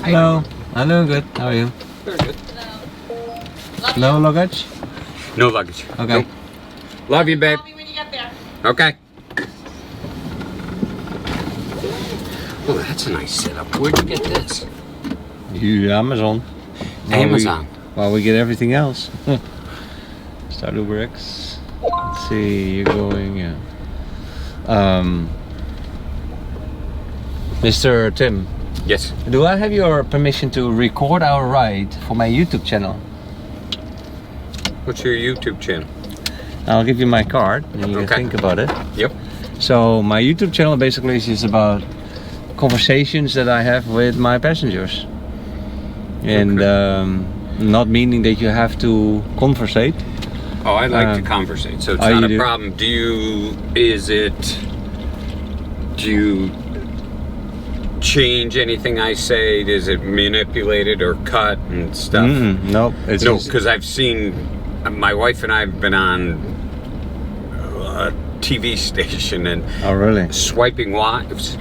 Hello. I'm doing good. How are you? Very good. No luggage? No luggage. Okay. Nope. Love you, babe. Call me when you get there. Okay. Oh, that's a nice setup. Where'd you get this? Amazon. Amazon. While we get everything else. Start UberX. Let's see, you're going, yeah. Mr. Tim, Yes. do I have your permission to record our ride for my YouTube channel? What's your YouTube channel? I'll give you my card and you can Okay. think about it. Yep. So my YouTube channel basically is just about conversations that I have with my passengers. And not meaning that you have to conversate. Oh, I like to conversate, so it's oh, not you a do? problem. Do you change anything I say? Is it manipulated or cut and stuff? Nope. It's No, just- because I've seen, my wife and I have been on a TV station and Oh, really? swiping wives.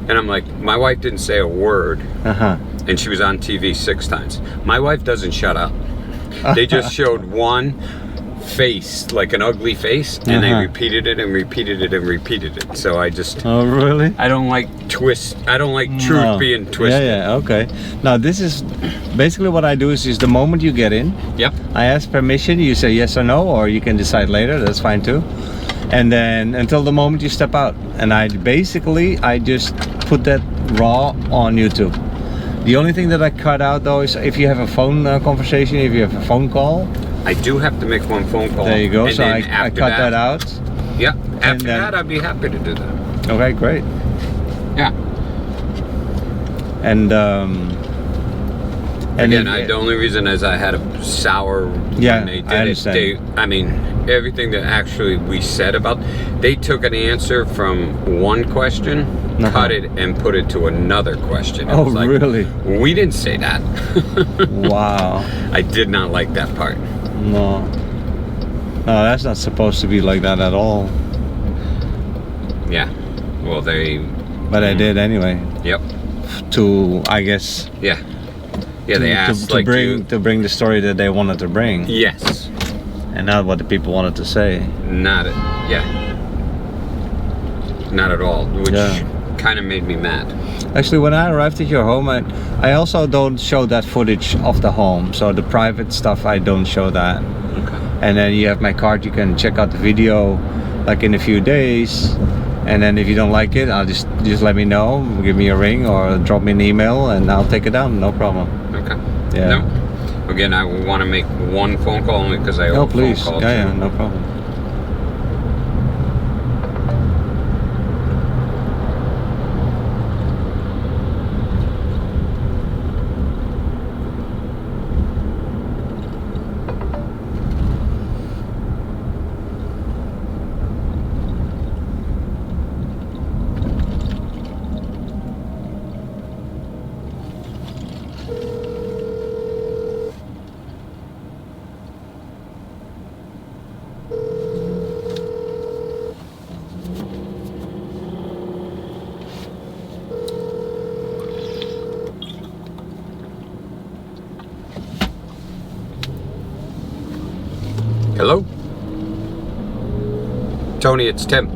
And I'm like, my wife didn't say a word. Uh-huh. And she was on TV 6 times. My wife doesn't shut up. They just showed one face, like an ugly face, and they repeated it and repeated it and repeated it. So I just, Oh, really? I don't like I don't like truth being twisted. Yeah, okay. Now this is basically what I do is the moment you get in, Yep. I ask permission, you say yes or no, or you can decide later, that's fine too. And then until the moment you step out. And I just put that raw on YouTube. The only thing that I cut out though is if you have a phone conversation, if you have a phone call. I do have to make one phone call. There you go, and so then I after cut that out. Yeah, after then- that I'd be happy to do that. Okay, great. Yeah. And Again, if- the only reason is I had a sour Yeah, when they did I understand. it. I mean, everything that actually we said about, they took an answer from one question, cut it, and put it to another question. It Oh, was like, really? We didn't say that. Wow. I did not like that part. No. No, that's not supposed to be like that at all. Yeah. Well, But I did anyway. Yep. To, I guess, Yeah. Yeah, they asked like to bring the story that they wanted to bring, Yes. and not what the people wanted to say. Not it. Yeah. Not at all. Which Yeah. kind of made me mad. Actually, when I arrived at your home, I also don't show that footage of the home. So the private stuff, I don't show that. Okay. And then you have my card, you can check out the video like in a few days. And then if you don't like it, I'll just let me know, give me a ring or drop me an email and I'll take it down, no problem. Okay. Yeah. No. Again, I want to make one phone call only because I owe No, a please. phone call. Yeah, too. yeah, no problem. Hello? Tony, it's Tim.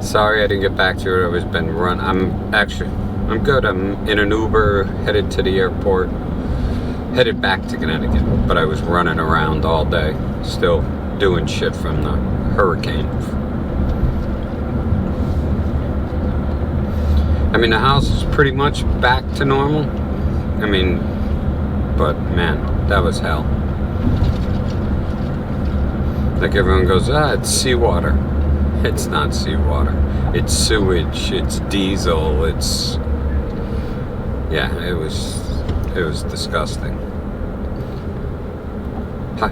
Sorry I didn't get back to you. I've been I'm good. I'm in an Uber headed to the airport, headed back to Connecticut, but I was running around all day, still doing shit from the hurricane. I mean, the house is pretty much back to normal. I mean, but man, that was hell. Like everyone goes, it's seawater. It's not seawater. It's sewage. It's diesel. Yeah, it was disgusting. Hi.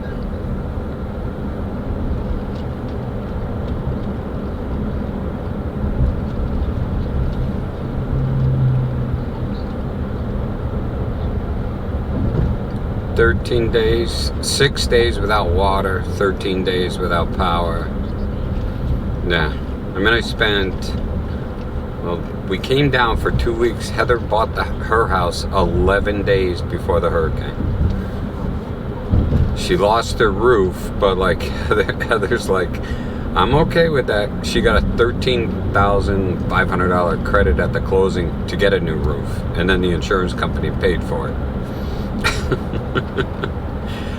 days, 6 days without water, 13 days without power. Yeah, I mean, I spent, Well, we came down for 2 weeks. Heather bought her house 11 days before the hurricane. She lost her roof, but like Heather's like, I'm okay with that. She got a $13,500 credit at the closing to get a new roof, and then the insurance company paid for it.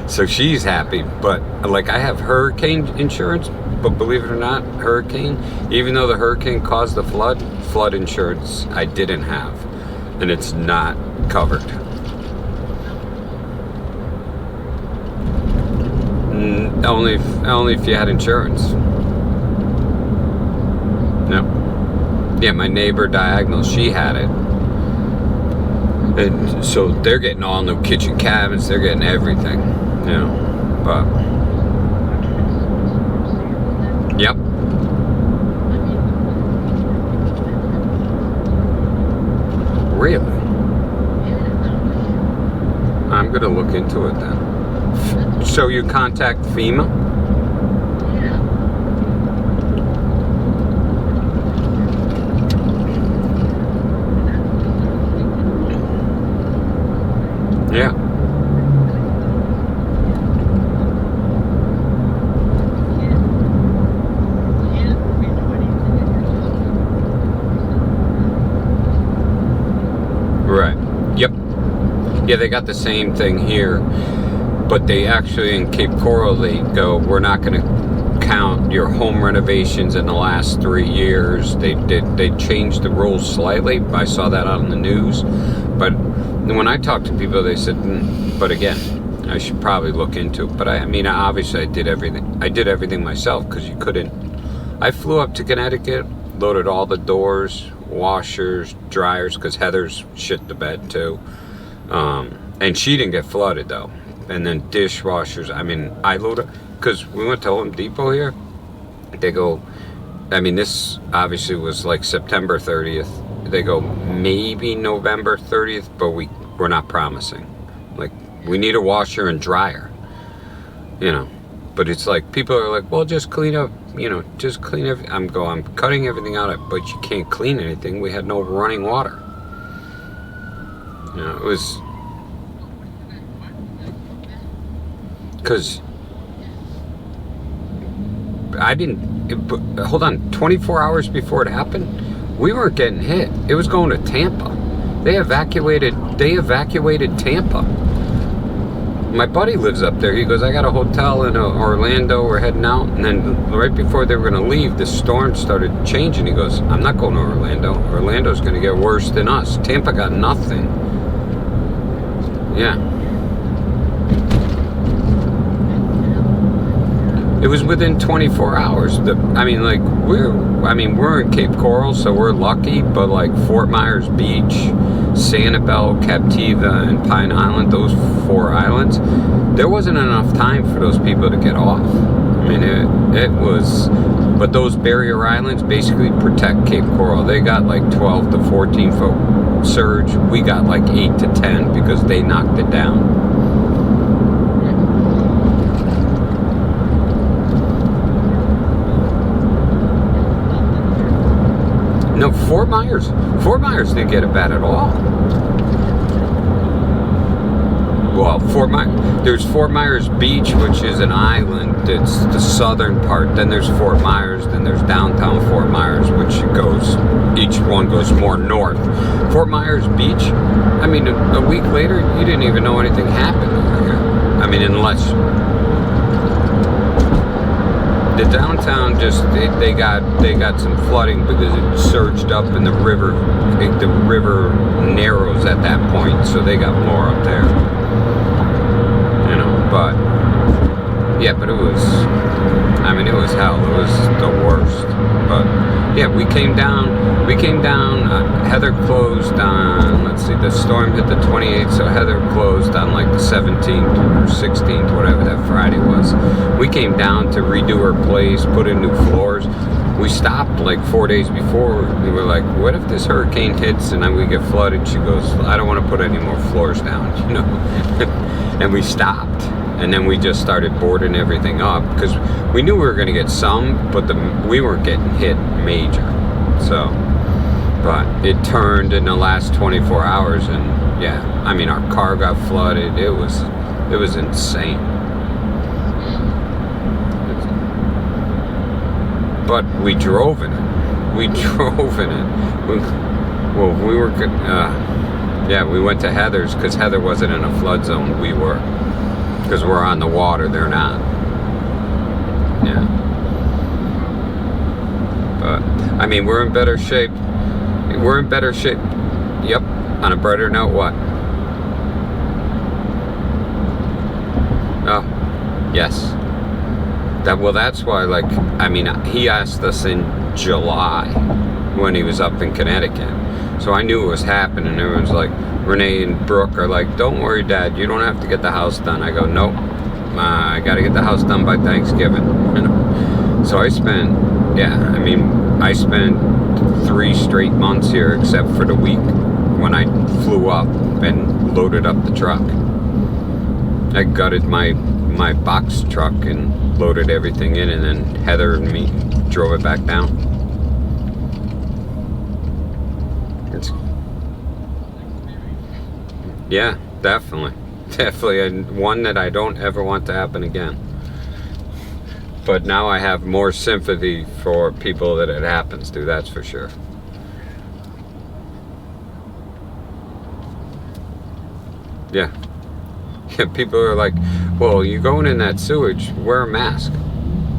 So she's happy. But like, I have hurricane insurance, but believe it or not, hurricane, even though the hurricane caused the flood insurance I didn't have, and it's not covered. Only if you had insurance. No. Yeah, my neighbor diagonal, she had it. And so they're getting all new kitchen cabinets, they're getting everything. You know. But yep. Really? I'm gonna look into it then. So you contact FEMA? Yeah. Right. Yep. Yeah, they got the same thing here. But they actually, in Cape Coral, they go, we're not going to count your home renovations in the last 3 years. They changed the rules slightly. I saw that on the news. But when I talked to people, they said, but again, I should probably look into it. But I mean, obviously I did everything. I did everything myself because you couldn't. I flew up to Connecticut, loaded all the doors, washers, dryers, because Heather's shit the bed too. And she didn't get flooded though. And then dishwashers. I mean, I loaded, because we went to Home Depot here. They go, I mean, this obviously was like September 30th. They go, maybe November 30th, but we're not promising. Like, we need a washer and dryer, you know. But it's like, people are like, well, just clean up, you know, just clean everything. I'm cutting everything out, but you can't clean anything. We had no running water. You know, it was, because I didn't, hold on, 24 hours before it happened, we weren't getting hit. It was going to Tampa. They evacuated Tampa. My buddy lives up there. He goes, I got a hotel in Orlando. We're heading out. And then right before they were going to leave, the storm started changing. He goes, I'm not going to Orlando. Orlando's going to get worse than us. Tampa got nothing. Yeah. It was within 24 hours. We're in Cape Coral, so we're lucky, but like Fort Myers Beach, Sanibel, Captiva, and Pine Island, those 4 islands, there wasn't enough time for those people to get off. I mean, it was, but those barrier islands basically protect Cape Coral. They got like 12 to 14 foot surge. We got like 8 to 10 because they knocked it down. No, Fort Myers didn't get it bad at all. Well, there's Fort Myers Beach, which is an island. It's the southern part. Then there's Fort Myers. Then there's downtown Fort Myers, which each one goes more north. Fort Myers Beach, I mean, a week later, you didn't even know anything happened over here. I mean, unless the downtown just they got some flooding because it surged up in the river. The river narrows at that point, so they got more up there. You know, but yeah, but it was hell. It was the worst. But yeah, we came down. Heather closed on, let's see, the storm hit the 28th, so Heather closed on like the 17th or 16th, whatever that Friday was. We came down to redo her place, put in new floors. We stopped like 4 days before. We were like, what if this hurricane hits and then we get flooded? She goes, I don't want to put any more floors down, you know. And we stopped. And then we just started boarding everything up because we knew we were going to get some, but we weren't getting hit major. So, But it turned in the last 24 hours, and yeah, I mean, our car got flooded. It was insane. But we drove in it. We drove in it. We were good. Yeah, we went to Heather's because Heather wasn't in a flood zone. We were, because we're on the water. They're not. Yeah. But I mean, we're in better shape. We're in better shape. Yep. On a brighter note, what? Oh, yes. That's why, like, I mean, he asked us in July when he was up in Connecticut. So I knew it was happening. Everyone's like, Renee and Brooke are like, don't worry, Dad, you don't have to get the house done. I go, nope. I got to get the house done by Thanksgiving. You know? So I spent 3 straight months here, except for the week when I flew up and loaded up the truck. I gutted my box truck and loaded everything in, and then Heather and me drove it back down. Yeah, definitely one that I don't ever want to happen again. But now I have more sympathy for people that it happens to, that's for sure. Yeah. Yeah, people are like, well, you're going in that sewage, wear a mask.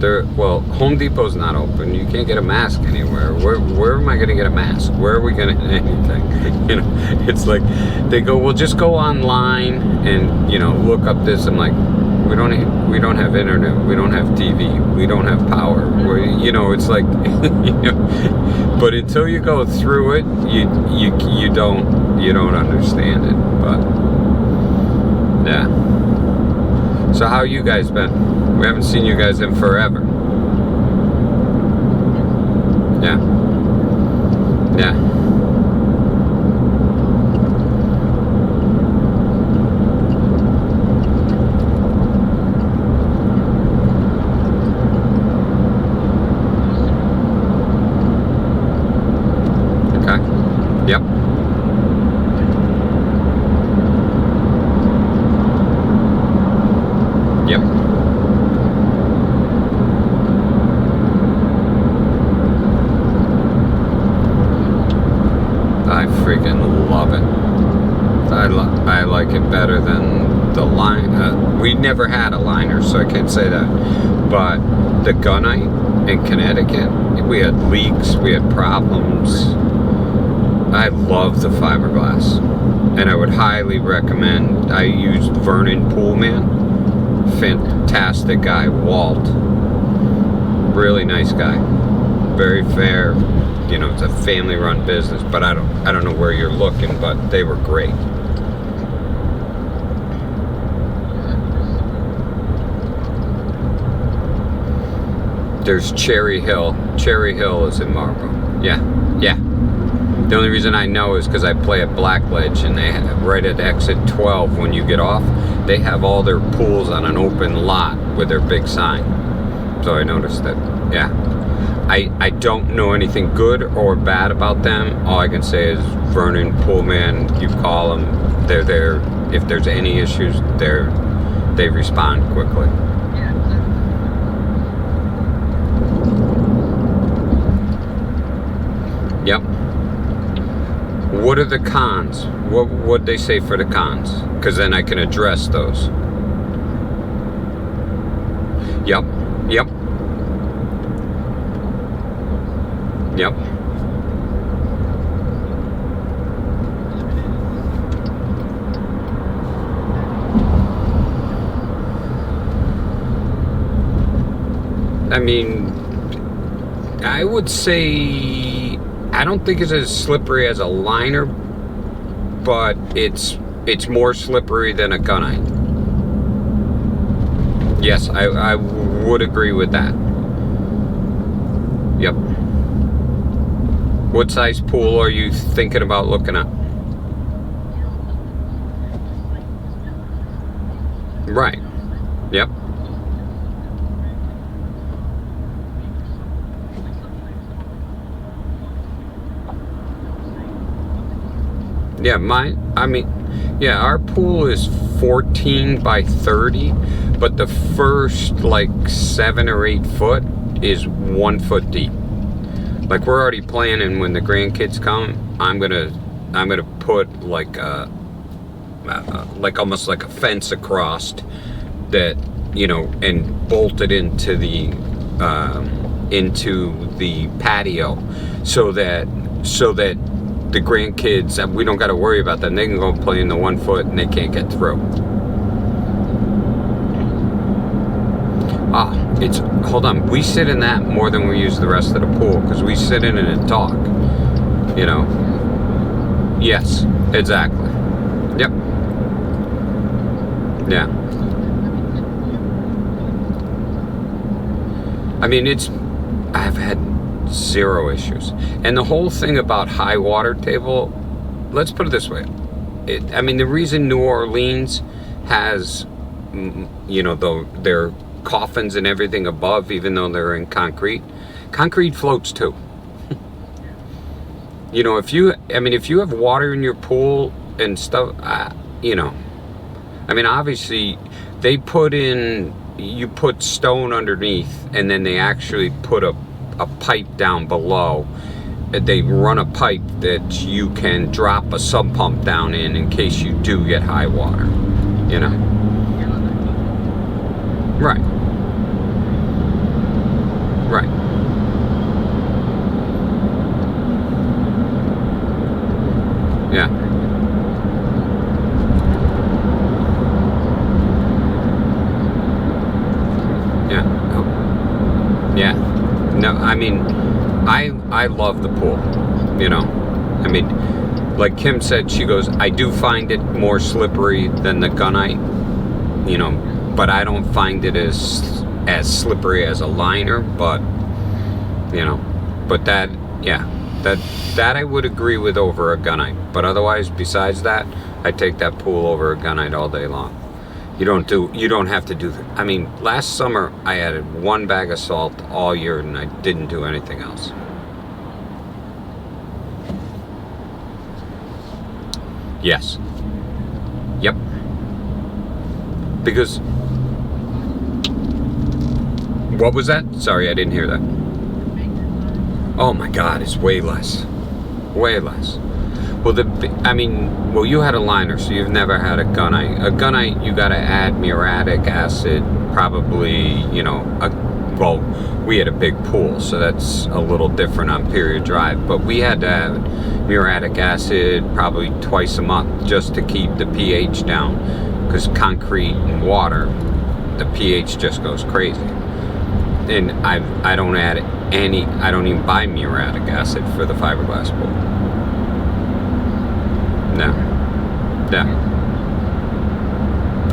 Well, Home Depot's not open. You can't get a mask anywhere. Where am I going to get a mask? Where are we going to get anything? You know, it's like, they go, well, just go online and, you know, look up this. I'm like, we don't have internet. We don't have TV. We don't have power. You know, it's like, you know, but until you go through it, you don't understand it. But yeah. So how you guys been? We haven't seen you guys in forever. Yeah. Yeah. Okay. Yep. Yep. I freaking love it. I like it better than the line. We never had a liner, so I can't say that. But the gunite in Connecticut, we had leaks, we had problems. I love the fiberglass, and I would highly recommend. I used Vernon Poolman. Fantastic guy, Walt. Really nice guy. Very fair. You know, it's a family-run business, but I don't know where you're looking, but they were great. There's Cherry Hill. Cherry Hill is in Marlboro. Yeah, yeah. The only reason I know is because I play at Blackledge, and they have, right at exit 12 when you get off, they have all their pools on an open lot with their big sign. So I noticed that, yeah. I don't know anything good or bad about them. All I can say is Vernon Poolman, you call them, they're there. If there's any issues, they respond quickly. Yep. What are the cons? What'd they say for the cons? Because then I can address those. Yep. Yep. Yep. I mean, I would say I don't think it's as slippery as a liner, but it's more slippery than a gunite. Yes, I would agree with that. Yep. What size pool are you thinking about looking at? Right. Yep. Yeah, our pool is 14 by 30, but the first like 7 or 8 foot is 1 foot deep. Like we're already planning when the grandkids come, I'm gonna put like almost like a fence across that, and bolt it into the patio so that the grandkids, we don't got to worry about them. They can go play in the 1 foot and they can't get through. Hold on. We sit in that more than we use the rest of the pool because we sit in it and talk. Yes, exactly. Yep. Yeah. I mean, I've had 0 issues. And the whole thing about high water table, let's put it this way. The reason New Orleans has, their coffins and everything above, even though they're in concrete floats too. If you have water in your pool and stuff, obviously you put stone underneath and then they actually put a pipe down below. They run a pipe that you can drop a sump pump down in case you do get high water, Right. Right. Yeah. Yeah. Oh. Yeah. No, I love the pool, like Kim said, she goes, I do find it more slippery than the gunite, but I don't find it as slippery as a liner, but that I would agree with over a gunite. But otherwise, besides that, I take that pool over a gunite all day long. You don't have to do that. Last summer I added 1 bag of salt all year and I didn't do anything else. Yes. Yep. Because what was that? Sorry, I didn't hear that. Oh my God, it's way less. Way less. Well, you had a liner, so you've never had a gunite. A gunite, you got to add muriatic acid, probably, we had a big pool, so that's a little different on Period Drive, but we had to have muriatic acid probably twice a month just to keep the pH down, because concrete and water, the pH just goes crazy. And I don't even buy muriatic acid for the fiberglass pool. No.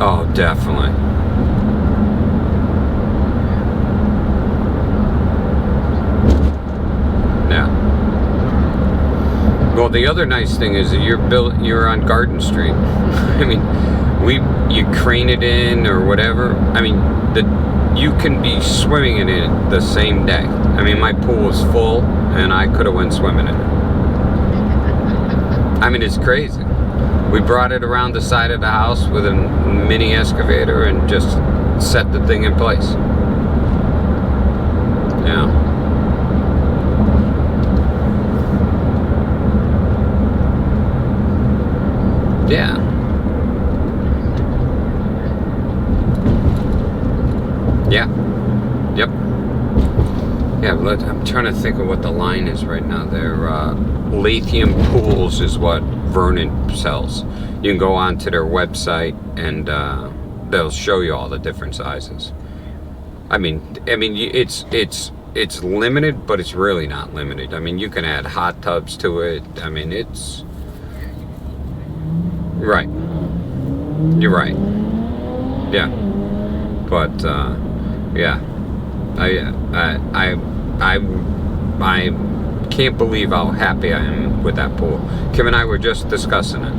Oh, definitely. Yeah. Well, the other nice thing is that you're on Garden Street. You crane it in or whatever. You can be swimming in it the same day. My pool was full and I could have went swimming in it. It's crazy. We brought it around the side of the house with a mini excavator and just set the thing in place. Yeah. Yeah. Yeah. Yep. Yeah, I'm trying to think of what the line is right now. They're Lithium Pools is what Vernon sells. You can go onto their website and they'll show you all the different sizes. It's limited, but it's really not limited. You can add hot tubs to it. It's right. You're right. Yeah. But yeah, I can't believe how happy I am with that pool. Kim and I were just discussing it,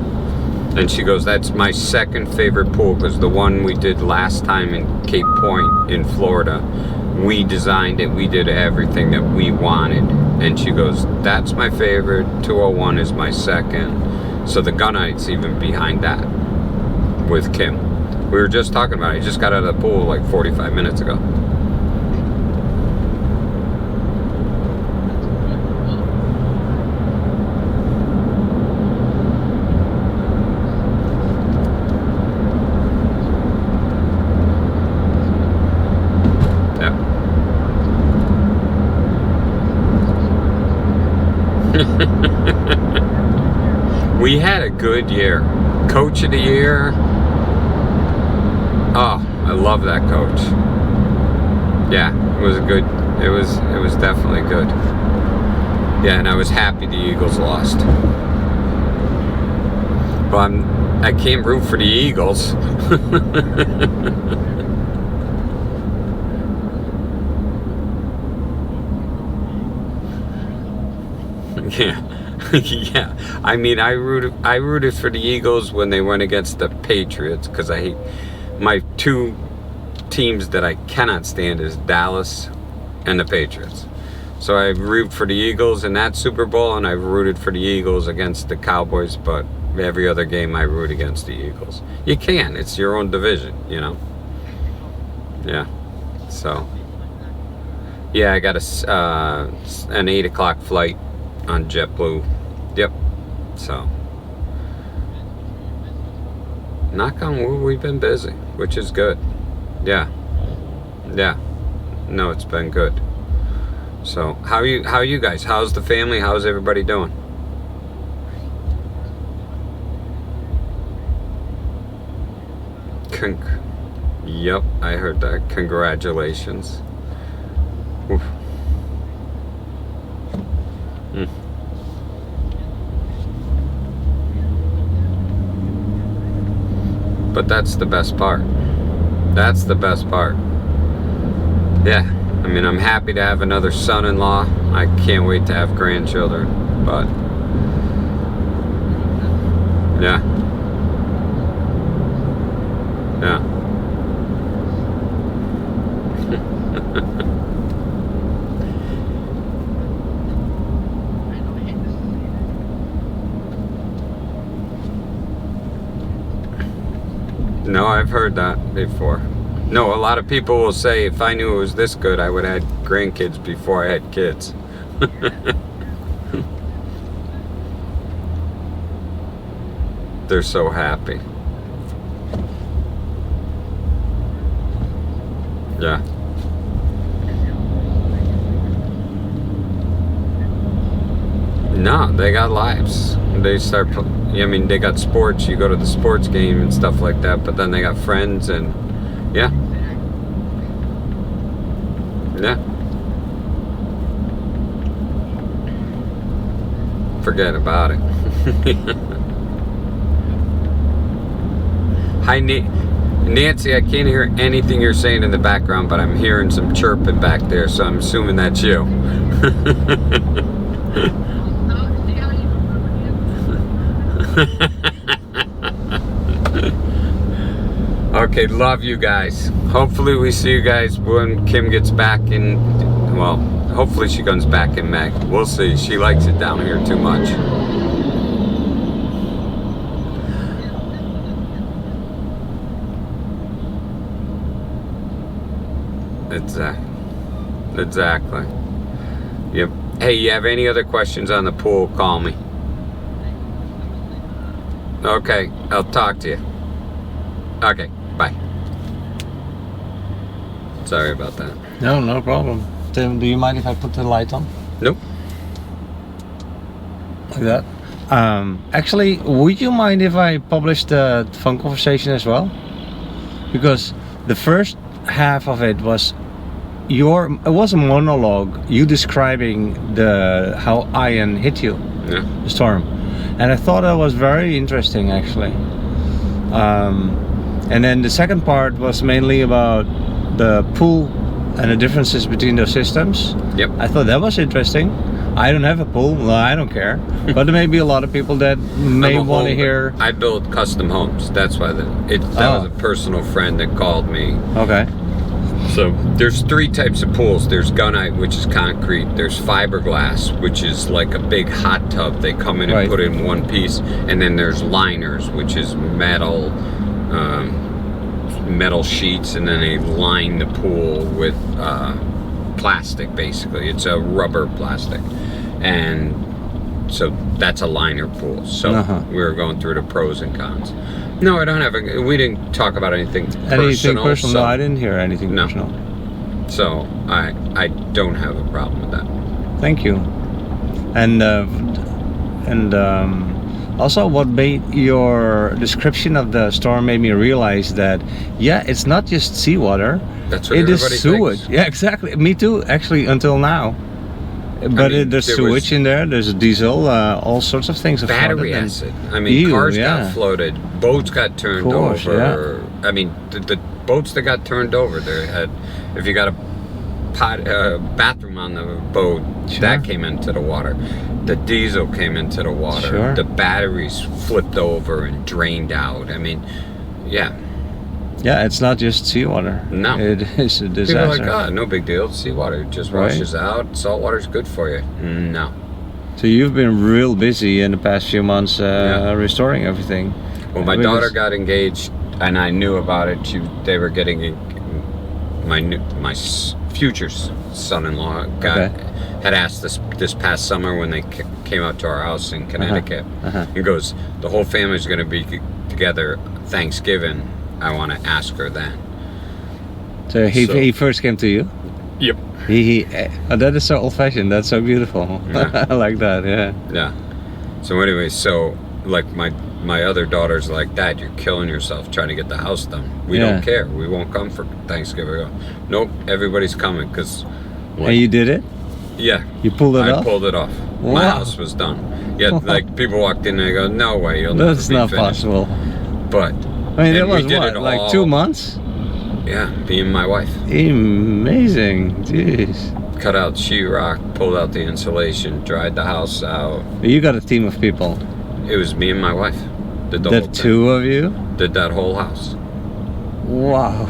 and she goes, "That's my second favorite pool because the one we did last time in Cape Point in Florida, we designed it, we did everything that we wanted." And she goes, "That's my favorite. 201 is my second." So the gunite's even behind that with Kim. We were just talking about it. He just got out of the pool like 45 minutes ago. We had a good year. Coach of the year. Oh, I love that coach. Yeah, it was good. It was definitely good. Yeah, and I was happy the Eagles lost. But I can't root for the Eagles. Yeah. Yeah, I mean, I rooted for the Eagles when they went against the Patriots, because I hate my two teams that I cannot stand is Dallas and the Patriots. So I root for the Eagles in that Super Bowl, and I rooted for the Eagles against the Cowboys, but every other game I root against the Eagles. You can, it's your own division, you know. Yeah, so yeah, I got an 8 o'clock flight on JetBlue. Yep. So, knock on wood, we've been busy, which is good. Yeah. Yeah. No, it's been good. So, how are you guys? How's the family? How's everybody doing? Yep, I heard that. Congratulations. Oof. But that's the best part. That's the best part. Yeah, I mean, I'm happy to have another son-in-law. I can't wait to have grandchildren. But yeah, yeah. No, I've heard that before. No, a lot of people will say if I knew it was this good, I would have had grandkids before I had kids. They're so happy. Yeah. No, they got lives. They start, I mean, they got sports. You go to the sports game and stuff like that, but then they got friends and, yeah. Yeah. Forget about it. Hi, Nancy, I can't hear anything you're saying in the background, but I'm hearing some chirping back there, so I'm assuming that's you. Okay, love you guys. Hopefully we see you guys when Kim gets back in, well, hopefully she comes back in May. We'll see. She likes it down here too much. Exactly. Yep. Hey, you have any other questions on the pool, call me. Okay, I'll talk to you. Okay, bye. Sorry about that. No, no problem. Tim, do you mind if I put the light on? Nope. Like that? Actually, would you mind if I publish the phone conversation as well? Because the first half of it was it was a monologue, you describing how Ian hit you, Yeah. the storm, and I thought that was very interesting actually. And then the second part was mainly about the pool and the differences between those systems. Yep. I thought that was interesting. I don't have a pool, well, I don't care, but there may be a lot of people that may want to hear. I build custom homes. That's why that was a personal friend that called me. Okay. So there's 3 types of pools. There's gunite, which is concrete. There's fiberglass, which is like a big hot tub. They come in and Right. put in one piece. And then there's liners, which is metal, metal sheets, and then they line the pool with plastic. Basically, it's a rubber plastic, and so that's a liner pool. So we were going through the pros and cons. No, I don't have. We didn't talk about anything personal. Anything personal? So, No, I didn't hear anything No. personal. So I don't have a problem with that. Thank you. And also, what made your description of the storm made me realize that, yeah, it's not just seawater. That's what it everybody is sewage. thinks. Yeah, exactly. Me too, actually, until now. But mean, there's there sewage was in there. There's diesel. All sorts of things. Are Battery flooded, acid. I mean, Ew, cars yeah. got floated, boats got turned course, over. I mean, the boats that got turned over, they had, if you got a bathroom on the boat, Sure. that came into the water. The diesel came into the water. Sure. The batteries flipped over and drained out. I mean, yeah. Yeah, it's not just seawater. No. It is a People disaster. are like, oh, no big deal. It's seawater. It just Right. washes out. Salt water's good for you. No. So you've been real busy in the past few months Yeah. restoring everything. Well, my Because- daughter got engaged, and I knew about it. They were getting my future son-in-law had asked this past summer when they came out to our house in Connecticut. He goes, the whole family's going to be together Thanksgiving. I want to ask her then. So he first came to you. Yep. That is so old-fashioned. That's so beautiful. Yeah. I like that. Yeah. Yeah. So anyway, like my other daughter's like, Dad, you're killing yourself trying to get the house done. We don't care. We won't come for Thanksgiving. I go, nope, everybody's coming because. And you did it? Yeah. You pulled it off? I pulled it off. Wow. My house was done. Yeah, like people walked in and they go, no way, you'll never That's be not finished. possible. But I mean, it and we was did what, it like all- 2 months? Yeah, me and my wife. Amazing. Jeez. Cut out sheetrock, pulled out the insulation, dried the house out. You got a team of people. It was me and my wife. Did the The whole thing. two of you? Did that whole house. Wow.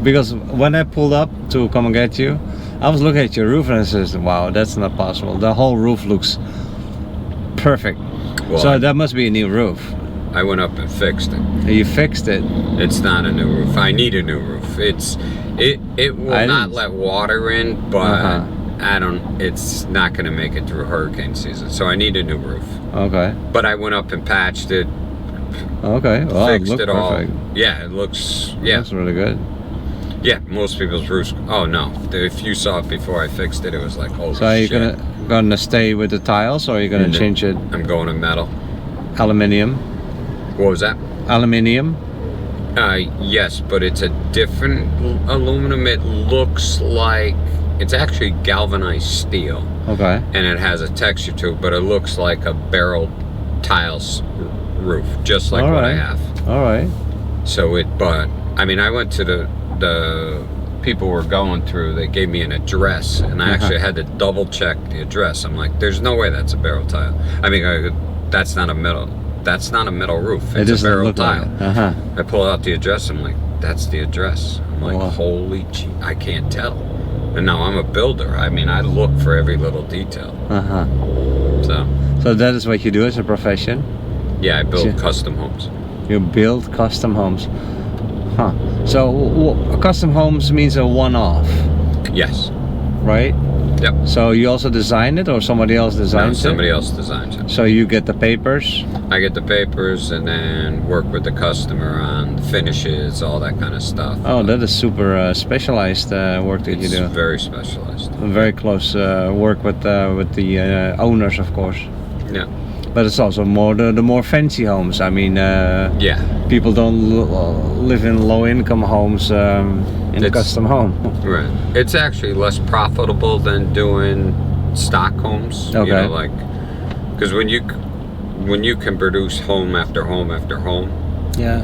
Because when I pulled up to come and get you, I was looking at your roof and I said, wow, that's not possible. The whole roof looks perfect. Well, So that must be a new roof. I went up and fixed it. You fixed it. It's not a new roof. I need a new roof. It will I not didn't- let water in, but it's not going to make it through hurricane season. So I need a new roof. Okay. But I went up and patched it, Okay. Well, it fixed looked it all. perfect. Yeah, it looks, yeah. That's really good. Yeah, most people's roofs, oh no. If you saw it before I fixed it, it was like, holy So are you shit. gonna stay with the tiles or are you gonna No. change it I'm going to metal. aluminium? What was that? Aluminium? Yes, but it's a different aluminum. It looks like, it's actually galvanized steel. Okay. And it has a texture to it, but it looks like a barrel tiles roof, just like what I have. All right. So but I mean, I went to the people were going through, they gave me an address, and I actually had to double check the address. I'm like, there's no way that's a barrel tile. I mean, that's not a metal roof. It It's a doesn't barrel look tile. like it. I pull out the address, I'm like, that's the address. I'm like, Wow. holy gee, I can't tell. And now I'm a builder. I mean, I look for every little detail. So that is what you do as a profession? Yeah, I build Sure. custom homes. You build custom homes. Huh. So custom homes means a one-off, Yes. right? Yep. So you also design it or somebody else No, designs somebody it? else designs it. So you get the papers? I get the papers and then work with the customer on finishes, all that kind of stuff. Oh, that is super specialized work that you It's do. very specialized. Very close work with the owners, of course. Yeah. But it's also more the more fancy homes. I mean, Yeah. people don't live in low-income homes in a It's- custom home. Right. It's actually less profitable than doing stock homes. Okay. You know, like, because when you can produce home after home after home, Yeah.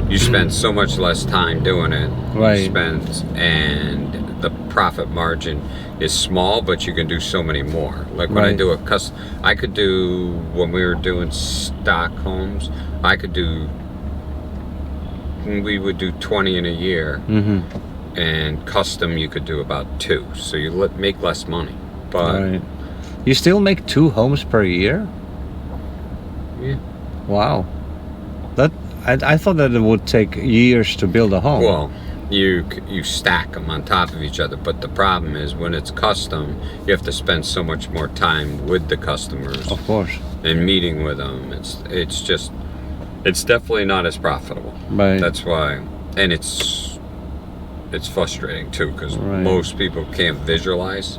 you spend so much less time doing it. Right. And the profit margin is small, but you can do so many more. Like when I Right. do I could do, when we were doing stock homes, I could do we would do 20 in a year, and custom you could do about 2, so you make less money. But Right. You still make 2 homes per year? yeah. Wow. That I thought that it would take years to build a home. Well, you stack them on top of each other, but the problem is when it's custom, you have to spend so much more time with the customers Of course. and meeting with them. It's definitely not as profitable. Right. That's why, and it's frustrating too, because Right. most people can't visualize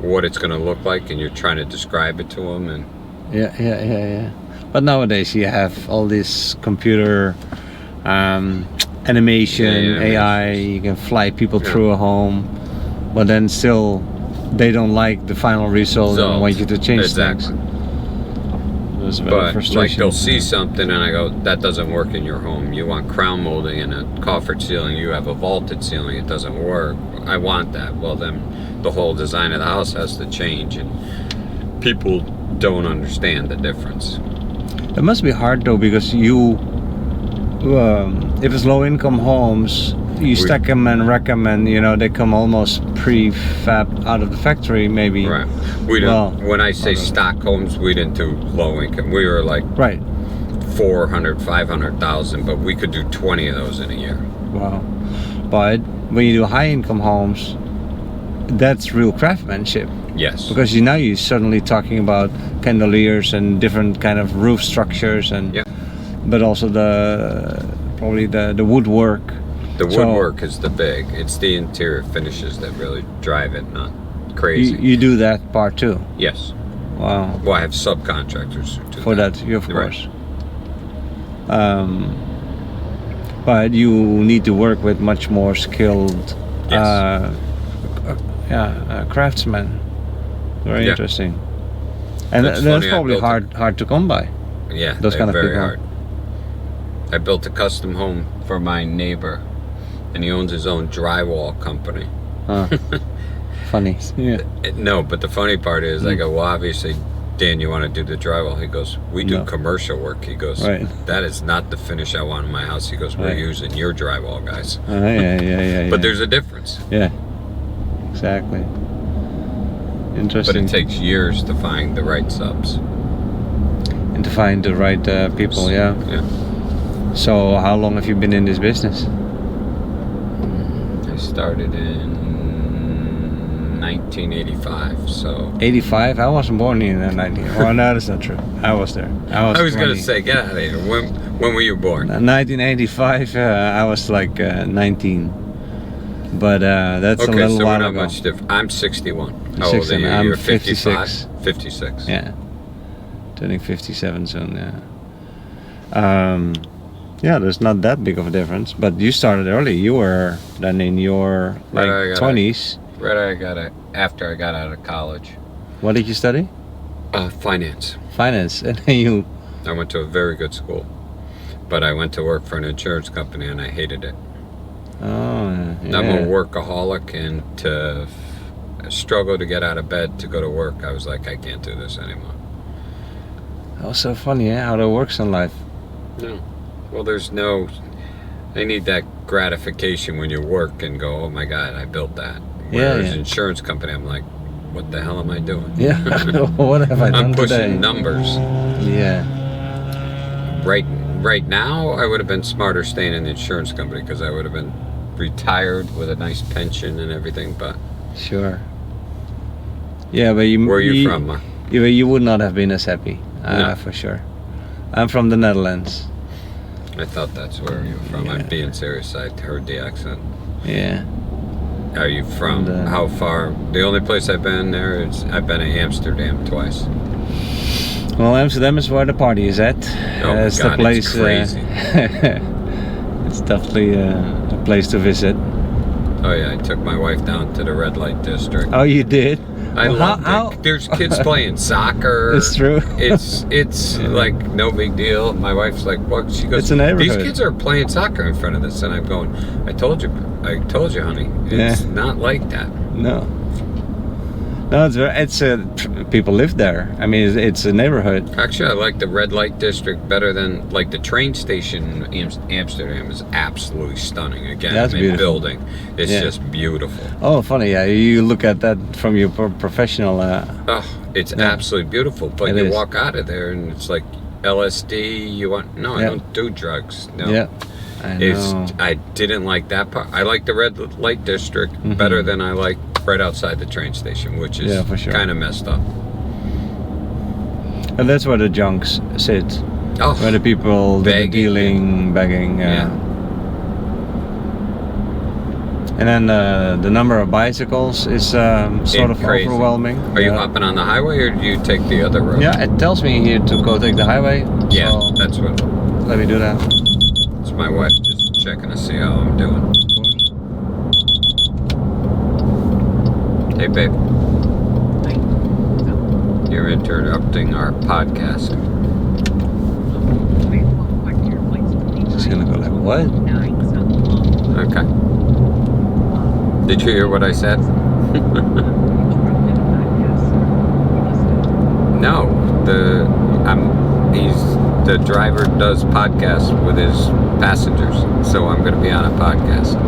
what it's going to look like, and you're trying to describe it to them, and Yeah. But nowadays you have all this computer animation, Yeah, AI. You can fly people through a home, but then still they don't like the final result and want you to change things. There's a bit of But like frustration. they'll see something and I go, that doesn't work in your home. You want crown molding and a coffered ceiling. You have a vaulted ceiling. It doesn't work. I want that. Well, then the whole design of the house has to change, and people don't understand the difference. It must be hard though, because you, if it's low-income homes, you stack them and rack them, and they come almost prefab out of the factory, maybe. Right. We don't. When I say stock homes, we didn't do low income. We were like Right. 400, 500,000, but we could do 20 of those in a year. Wow. But when you do high-income homes, that's real craftsmanship. Yes. Because now you're suddenly talking about chandeliers and different kind of roof structures, and Yeah. but also probably the woodwork. The woodwork is the big. It's the interior finishes that really drive it, not crazy. You do that part too. Yes. Wow. Well, I have subcontractors who do For that, of Right. course. But you need to work with much more skilled Yes. craftsmen. Very Yeah. interesting. And That's that's funny, I probably built hard to come by. Yeah, Those they're kind of very people. hard. I built a custom home for my neighbor, and he owns his own drywall company. Funny. Yeah. No, but the funny part is, I go, well, obviously, Dan, you want to do the drywall? He goes, we do No. commercial work. He goes, Right. that is not the finish I want in my house. He goes, we're Right. using your drywall, guys. Yeah. But there's a difference. Yeah. Exactly. But Interesting. it takes years to find the right subs. And to find the right people. Yeah. Yeah. So how long have you been in this business? I started in 1985, so 85. I wasn't born in 90. Well, no, that's not true. I was there. I was 20. gonna say, get out of here. When were you born? 1985. I was like 19. But that's a Okay, little so we're while not ago. much different. I'm 61. How old are 60, you? I'm You're 55? 56. 56. Yeah, turning 57 soon. Yeah, there's not that big of a difference. But you started early. You were then in your like Right, I got 20s. After I got out of college. What did you study? Finance. Finance. And then you. I went to a very good school, but I went to work for an insurance company and I hated it. Oh, yeah. I'm a workaholic, and to struggle to get out of bed to go to work, I was like, I can't do this anymore. That was so funny, how that works in life. No. Well, I need that gratification when you work and go, oh my God, I built that. Whereas Yeah. insurance company, I'm like, what the hell am I doing? Yeah. What have I done I'm pushing today? numbers. Yeah. Right now, I would have been smarter staying in the insurance company, because I would have been retired with a nice pension and everything. But Sure. Yeah, but where are you from, Mark? You would not have been as happy, No. for sure. I'm from the Netherlands. I thought that's where you were from. Yeah. I'm being serious. I heard the accent. Yeah. Are you from? And, How far? The only place I've been there is I've been to Amsterdam twice. Well, Amsterdam is where the party is at. Oh It's God, the place. it's crazy. It's definitely a place to visit. Oh yeah, I took my wife down to the red light district. Oh, you did? I Well, love how- it. There's kids playing soccer. It's true. It's like no big deal. My wife's like, "What?" She goes, It's a neighborhood. "These kids are playing soccer in front of this," and I'm going, "I told you, honey. It's not like that." No. No, people live there. I mean, it's a neighborhood. Actually, I like the red light district better than like the train station in Amsterdam is absolutely stunning. Again, That's beautiful. building, it's just beautiful. Oh, funny. Yeah, you look at that from your professional. Oh, it's absolutely beautiful. But It you is. walk out of there and it's like LSD. You want no? I don't do drugs. No. Yeah. I know. I didn't like that part. I like the red light district better than I like right outside the train station, which is for sure. kind of messed up. And that's where the junks sit. Oh, Where the people that are begging dealing, begging. Yeah. And then the number of bicycles is sort of crazy. overwhelming. Are you hopping on the highway or do you take the other road? Yeah, it tells me here to go take the highway. Yeah, so that's what. let me do that. It's my wife just checking to see how I'm doing. Hey, babe. You're interrupting our podcast. She's gonna go like, what? Okay. Did you hear what I said? No. The driver does podcasts with his passengers, so I'm going to be on a podcast.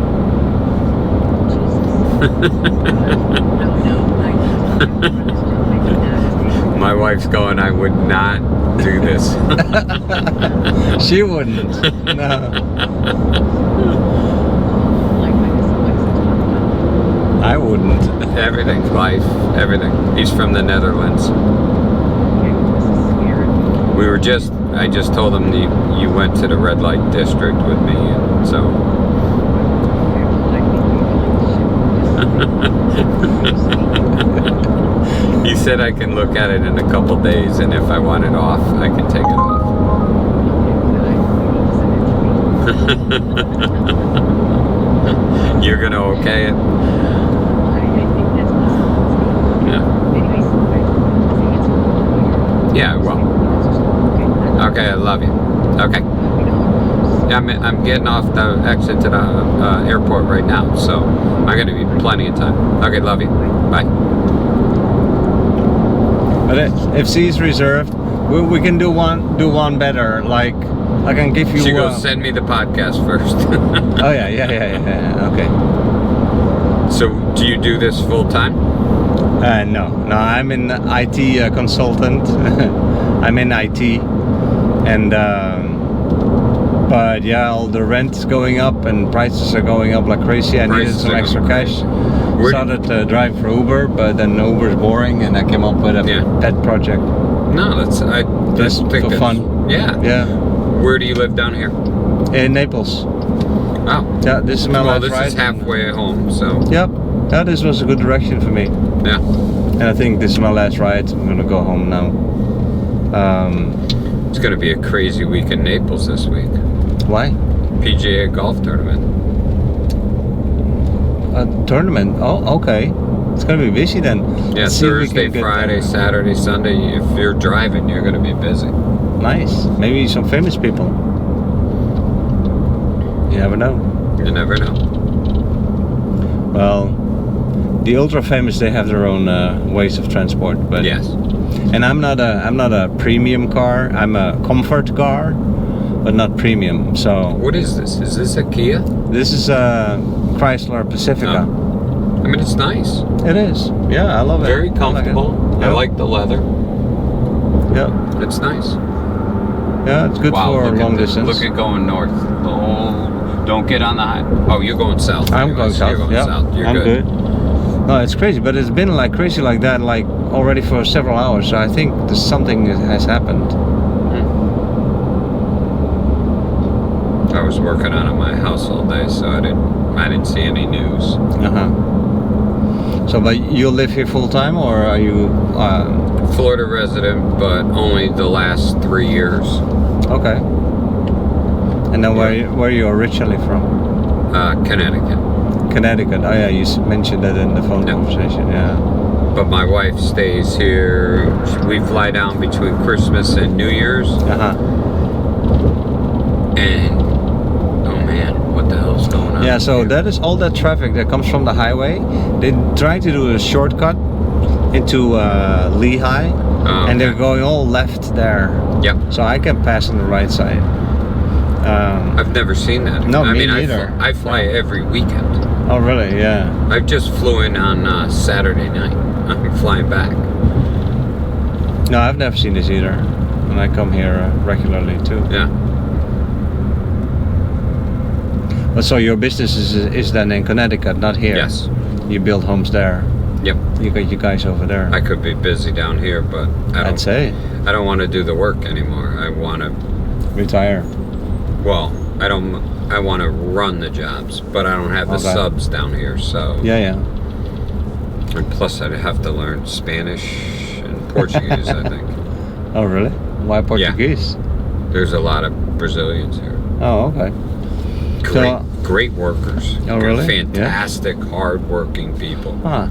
My wife's going, I would not do this. She wouldn't. No. I wouldn't. Everything, life, everything. He's from the Netherlands. I just told him you went to the red light district with me, and so. He said I can look at it in a couple days, and if I want it off, I can take it off. You're gonna okay it? Yeah, well. Okay, I love you. Okay. Yeah, I'm getting off the exit to the airport right now, so I'm gonna be plenty of time. Okay, love you. Bye. But if C is reserved, we can do one better. Like I can give you. She goes, send me the podcast first. Oh yeah. Okay. So, do you do this full time? No, I'm an IT consultant. I'm in IT, and but yeah, all the rent's going up and prices are going up like crazy. I needed some extra cash. Started driving for Uber, but then Uber's boring, and I came up with a pet project. No, Just for fun. Yeah. Yeah. Where do you live down here? In Naples. Oh. Yeah, this is my last ride. Well, this is halfway home, so. Yep. Yeah, this was a good direction for me. Yeah. And I think this is my last ride. I'm gonna go home now. It's gonna be a crazy week in Naples this week. Why? PGA golf tournament. A tournament? Oh, okay. It's gonna be busy then. Yeah, Let's see if we Thursday, can get Friday, Saturday, Sunday. If you're driving, you're gonna be busy. Nice. Maybe some famous people. You never know. You never know. Well, the ultra famous, they have their own ways of transport. But yes. And I'm not a premium car. I'm a comfort car, but not premium. So. What is this? Is this a Kia? This is a Chrysler Pacifica. Oh. I mean, it's nice. It is. Yeah, I love it. Very comfortable. I like the leather. Yeah. It's nice. Yeah, it's good for long distance. Look at going north. Oh, don't get on the high. Oh, you're going south. I'm going south. You're going yeah. south. You're I'm good. No, it's crazy, but it's been like crazy like that, like already for several hours. So I think there's something has happened. I was working on at my house all day, so I didn't see any news. So, but you live here full time, or are you? Florida resident, but only the last 3 years. Okay. And then where are you originally from? Connecticut. Connecticut. Oh yeah, you mentioned that in the phone conversation. Yeah. But my wife stays here. We fly down between Christmas and New Year's. And oh man, what the hell's going on? Yeah, so here? that is all that traffic that comes from the highway. They try to do a shortcut into Lehigh, Oh, and they're okay. going all left there. Yep. So I can pass on the right side. I've never seen that. No, I me mean, neither. I fly every weekend. Oh, really? Yeah. I just flew in on Saturday night. I'm flying back. No, I've never seen this either, and I come here regularly too. Yeah. But so your business is then in Connecticut, not here. Yes. You build homes there. Yep. You got you guys over there. I could be busy down here, but I'd say I don't want to do the work anymore. I want to. retire. Well, I want to run the jobs, but I don't have the Okay. subs down here. So. Yeah, yeah. And plus, I'd have to learn Spanish and Portuguese. I think. Oh, really? Why Portuguese? There's a lot of Brazilians here. Oh, okay. Great workers. Oh, really? Fantastic, hard-working people. Huh.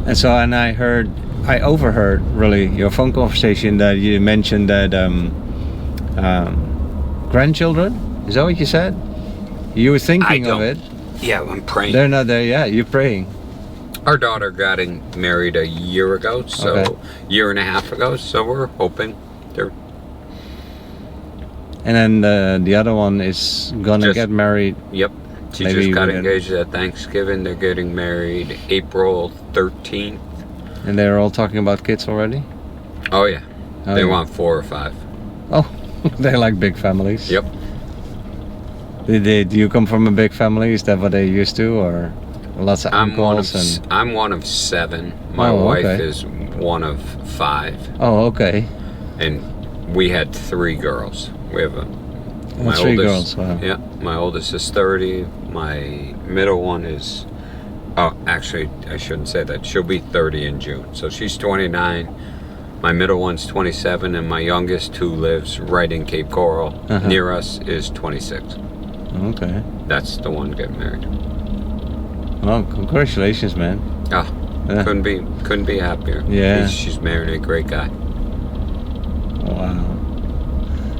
And I overheard really your phone conversation that you mentioned that grandchildren. Is that what you said? You were thinking of it. Yeah, I'm praying. They're not there yet. You're praying. Our daughter got married a year ago, so Okay. year and a half ago. So we're hoping they're And then the other one is gonna Just- get married. Yep. She Maybe just got within- engaged at Thanksgiving. They're getting married April 13th. And they're all talking about kids already? Oh yeah. Oh, They yeah. want 4 or 5. Oh, they like big families. Yep. Do you come from a big family? Is that what they used to, or lots of I'm uncles and? I'm one of 7. My Oh, wife okay. is one of 5, Oh, okay. and we had 3 girls. We have my 3 oldest, girls. Wow. Yeah, my oldest is 30. My middle one is. Oh, actually, I shouldn't say that. She'll be 30 in June. So she's 29. My middle one's 27, and my youngest, who lives right in Cape Coral Uh-huh. near us, is 26. Okay. That's the one getting married. Well, congratulations, man. Ah, Yeah. couldn't be happier. Yeah. She's married a great guy. Wow.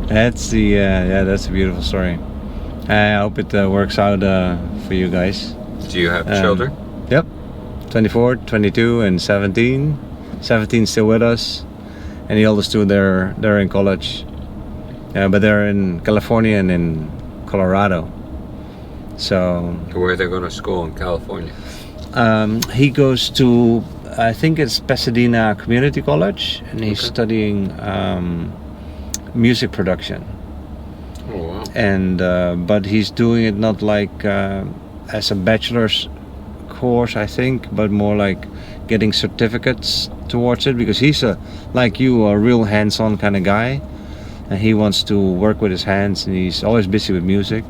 That's that's a beautiful story. I hope it works out for you guys. Do you have children? Yep. 24, 22, and 17. 17 still with us, and the oldest 2 they're in college. But they're in California and in Colorado. So Where are they going to school in California? he goes to, I think it's Pasadena Community College, and he's Okay. studying music production. Oh wow. And but he's doing it not like as a bachelor's course, I think, but more like getting certificates towards it, because he's like you, a real hands-on kind of guy, and he wants to work with his hands, and he's always busy with music.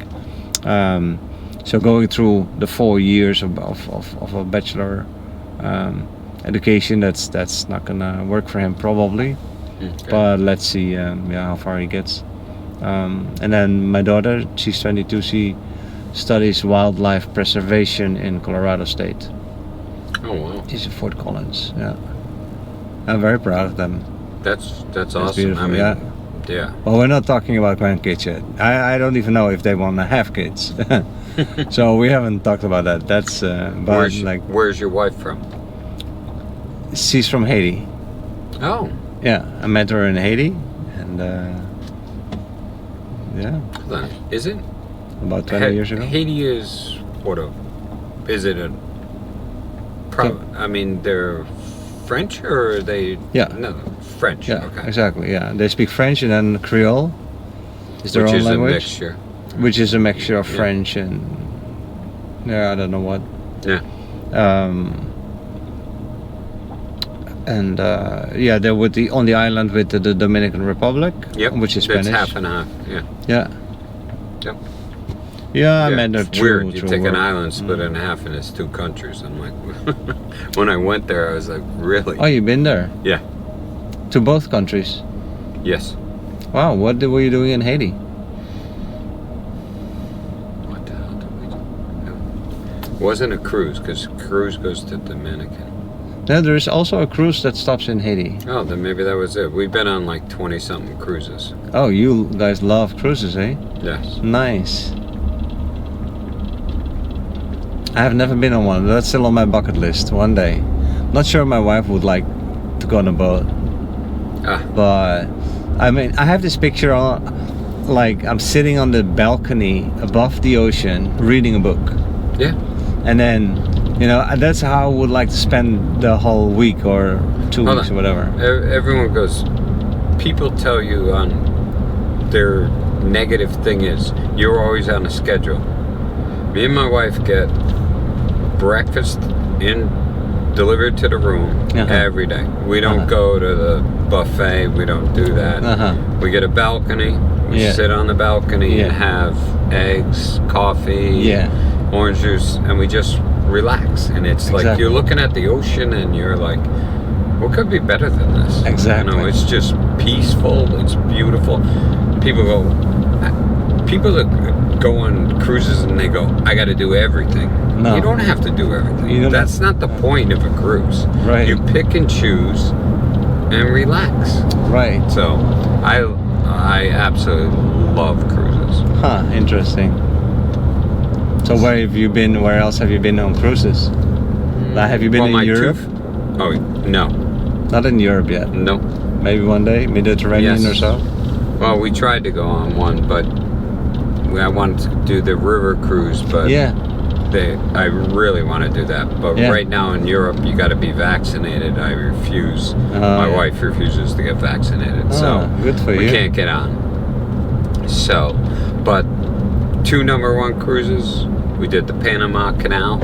So going through the 4 years of a bachelor education, that's not gonna work for him probably. Okay. But let's see how far he gets. And then my daughter, she's 22, she studies wildlife preservation in Colorado State. Oh wow. She's at Fort Collins. Yeah, I'm very proud of them. That's awesome. beautiful, I mean, yeah. yeah. Well, we're not talking about grandkids yet. I don't even know if they want to have kids. So we haven't talked about that. That's but Where's your wife from? she's from Haiti. Oh, Yeah, I met her in Haiti, and yeah, hold on. Is it? about 20 years ago. Haiti is is it a? I mean, they're French or are they? Yeah. No, French. Yeah, Okay. exactly. Yeah, they speak French, and then Creole is their Which own is language, a mixture. which is a mixture of Yeah. French and I don't know what. Yeah. And they're on the island with the Dominican Republic, Yep. which is That's Spanish. half and half. Yeah. Yeah. Yep. Yeah, I Yeah, met her it's through. weird. You through take an work. island, split it in half, and it's 2 countries. I'm like, when I went there, I was like, really? Oh, you've been there? Yeah. To both countries? Yes. Wow, what were you doing in Haiti? What the hell did we do? It wasn't a cruise, because cruise goes to Dominican. No, there's also a cruise that stops in Haiti. Oh, then maybe that was it. We've been on like 20-something cruises. Oh, you guys love cruises, eh? Yes. Nice. I have never been on one. That's still on my bucket list. One day. Not sure my wife would like to go on a boat. But I mean, I have this picture on, like I'm sitting on the balcony above the ocean reading a book. Yeah. And then, you know, that's how I would like to spend the whole week or 2 Hold weeks on. or whatever. Everyone goes, people tell you on their negative thing is you're always on a schedule. Me and my wife get breakfast delivered to the room every day. We don't go to the buffet. We don't do that. We get a balcony. We sit on the balcony and have eggs, coffee, orange juice, and we just relax. And it's like you're looking at the ocean and you're like, what could be better than this? Exactly. You know, it's just peaceful. It's beautiful. People that go on cruises and they go, I got to do everything. No. You don't have to do everything. That's not the point of a cruise. Right. You pick and choose and relax. Right. So I absolutely love cruises. Huh, interesting. So where have you been? Where else have you been on cruises? Have you been in Europe? Oh, no. Not in Europe yet? No. Maybe one day? Mediterranean or so? Well, we tried to go on one, but I wanted to do the river cruise, but I really want to do that. But right now in Europe, you got to be vaccinated. I refuse. My wife refuses to get vaccinated, so good for you. We can't get on. So, but 2 #1 cruises. We did the Panama Canal.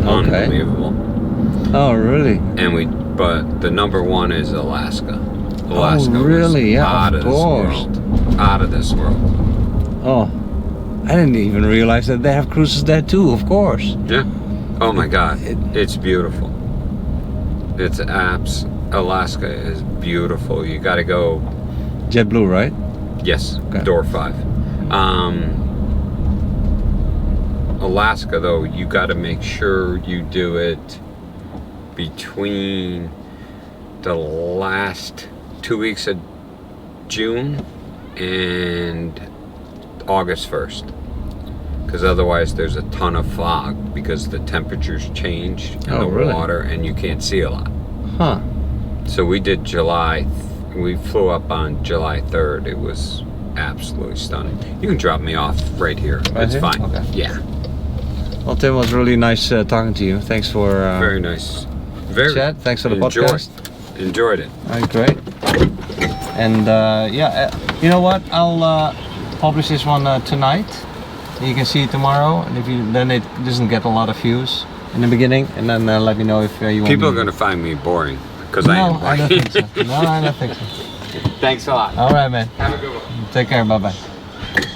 Unbelievable. Oh, really? But the #1 is Alaska. Alaska really? was Yeah, of course. Out of this world. Oh, I didn't even realize that they have cruises there too, of course. Yeah. Oh my God. It's beautiful. It's Alaska is beautiful. You got to go. JetBlue, right? Yes. Okay. Door 5. Alaska, though, you got to make sure you do it between the last 2 weeks of June and August 1st, because otherwise there's a ton of fog because the temperatures change in the water and you can't see a lot. Huh. So we did we flew up on July 3rd. It was absolutely stunning. You can drop me off right here. It's fine. Okay. Yeah. Well, Tim, it was really nice talking to you. Thanks for very nice. Chat. Thanks for the podcast. Enjoyed it. All right, great. And you know what? I'll publish this one tonight. You can see it tomorrow, and then it doesn't get a lot of views in the beginning, and then let me know if you want. People are gonna find me boring because I am boring. I don't think so. No, I don't think so. Thanks a lot. All right, man. Have a good one. Take care. Bye bye.